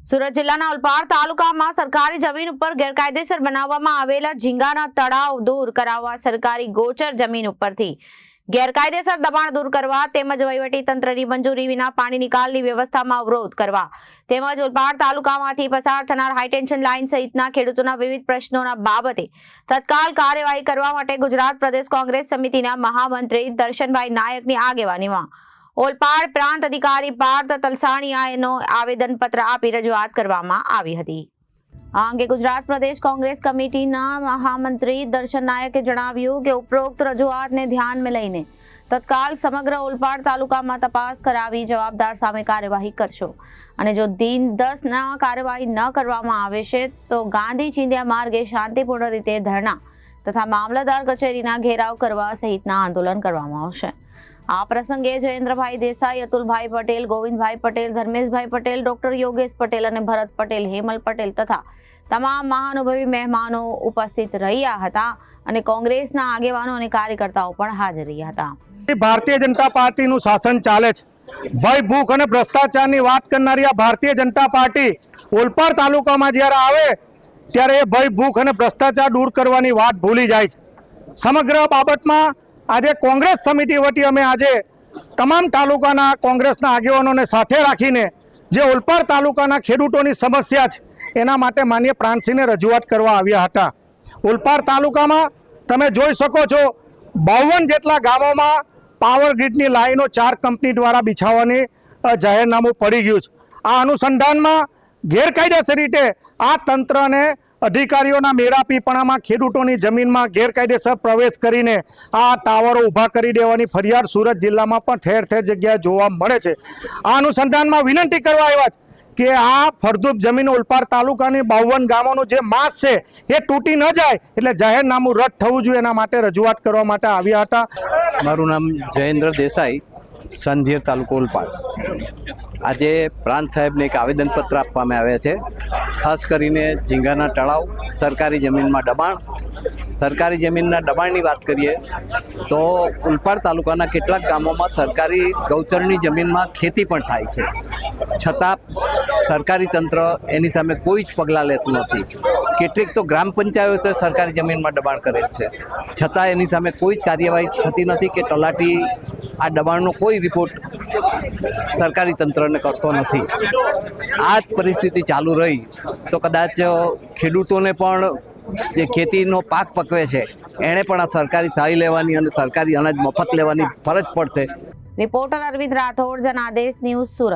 સુરત જિલ્લાના ઓલપાડ તાલુકામાં સરકારી જમીન ઉપર ગેરકાયદેસર બનાવવામાં આવેલા ઝીંગાના તળાવ દૂર કરાવવા સરકારી ગોચર જમીન ઉપરથી ગેરકાયદેસર દબાણ દૂર કરવા તેમજ વહીવટી તંત્રની મંજૂરી વિના પાણી નિકાલની વ્યવસ્થામાં અવરોધ કરવા તેમજ ઓલપાડ તાલુકામાંથી પસાર થનાર હાઈટેન્શન લાઇન સહિતના ખેડૂતોના વિવિધ પ્રશ્નોના બાબતે તત્કાલ કાર્યવાહી કરવા માટે ગુજરાત પ્રદેશ કોંગ્રેસ સમિતિના મહામંત્રી દર્શનભાઈ નાયકની આગેવાનીમાં ઓલપાડ પ્રાંત અધિકારી પાર્થ તલસાણીયાનો આવેદનપત્ર આપી રજૂઆત કરવામાં આવી હતી। આ અંગે ગુજરાત પ્રદેશ કોંગ્રેસ કમિટીના મહામંત્રી દર્શન નાયકે જણાવ્યું કે ઉપરોક્ત રજૂઆતને ધ્યાનમાં લઈને તત્કાલ સમગ્ર ઓલપાડ તાલુકામાં તપાસ કરાવી જવાબદાર સામે કાર્યવાહી કરશો અને જો દિન 10 કાર્યવાહી ન કરવામાં આવે છે તો ગાંધી ચિંધ્યા માર્ગે શાંતિપૂર્ણ રીતે ધરણા તથા મામલતદાર કચેરીના ઘેરાવ કરવા સહિતના આંદોલન કરવામાં આવશે। આ પ્રસંગે જયેન્દ્રભાઈ દેસાઈ, અતુલભાઈ પટેલ, ગોવિંદભાઈ પટેલ, ધર્મેશભાઈ પટેલ, ડોક્ટર યોગેશ પટેલ અને ભરત પટેલ, હેમલ પટેલ તથા તમામ મહાનુભાવી મહેમાનો ઉપસ્થિત રહ્યા હતા અને કોંગ્રેસના આગેવાનો અને કાર્યકર્તાઓ પણ હાજર રહ્યા હતા। ભારતીય જનતા પાર્ટીનું શાસન ચાલે છે। ભય, ભૂખ અને ભ્રષ્ટાચારની વાત કરનારી આ ભારતીય જનતા પાર્ટી ઓલપાડ તાલુકામાં જ્યારે આવે ત્યારે એ ભય, ભૂખ અને ભ્રષ્ટાચાર દૂર કરવાની વાત ભૂલી જાય છે। સમગ્ર બાબતમાં આજે કોંગ્રેસ સમિતિ વતી અમે આજે તમામ તાલુકાના કોંગ્રેસના આગેવાનોને સાથે રાખીને જે ઓલપાડ તાલુકાના ખેડૂતોની સમસ્યા છે એના માટે માનનીય પ્રાંતસિંહને રજૂઆત કરવા આવ્યા હતા। ઓલપાડ તાલુકામાં તમે જોઈ શકો છો 52 જેટલા ગામોમાં પાવર ગ્રીડની લાઈનો 4 કંપની દ્વારા બિછાવવાની જાહેરનામું પડી ગયું છે। આ અનુસંધાનમાં ગેરકાયદેસર રીતે આ તંત્રને અધિકારીઓના મેળાપીપણામાં ખેડૂતોની જમીનમાં ગેરકાયદેસર પ્રવેશ કરીને આ ટાવરો ઊભા કરી દેવાની ફરિયાદ સુરત જિલ્લામાં પણ ઠેર ઠેર જગ્યાએ જોવા મળે છે। આ અનુસંધાનમાં વિનંતી કરવા આવ્યા છે કે આ ફળદ્રુપ જમીન ઓલપાડ તાલુકાની 52 ગામોનું જે માસ છે એ તૂટી ન જાય એટલે જાહેરનામું રદ થવું જોઈએ એના માટે રજૂઆત કરવા માટે આવ્યા હતા। મારું નામ જયેન્દ્ર દેસાઈ, સંધીર તાલુકો ઓલપાડ। આજે પ્રાંત સાહેબને એક આવેદનપત્ર આપવામાં આવ્યા છે। ખાસ કરીને ઝીંગાના તળાવ, સરકારી જમીનમાં દબાણ। સરકારી જમીનના દબાણની વાત કરીએ તો ઓલપાડ તાલુકાના કેટલાક ગામોમાં સરકારી ગૌચરની જમીનમાં ખેતી પણ થાય છે, છતાં સરકારી તંત્ર એની સામે કોઈ જ પગલાં લેતું નથી। કેટલીક તો ગ્રામ પંચાયતો સરકારી જમીનમાં દબાણ કરેલ છે, છતાં એની સામે કોઈ જ કાર્યવાહી થતી નથી કે તલાટી આ દબાણનો કોઈ રિપોર્ટ સરકારી તંત્રને કરતો નથી। આ જ પરિસ્થિતિ ચાલુ રહી તો કદાચ ખેડૂતોને પણ જે ખેતીનો પાક પકવે છે એણે પણ આ સરકારી સહાય લેવાની અને સરકારી અનાજ મફત લેવાની ફરજ પડશે। Reporter Arvind Rathod, Janadesh news, Surat.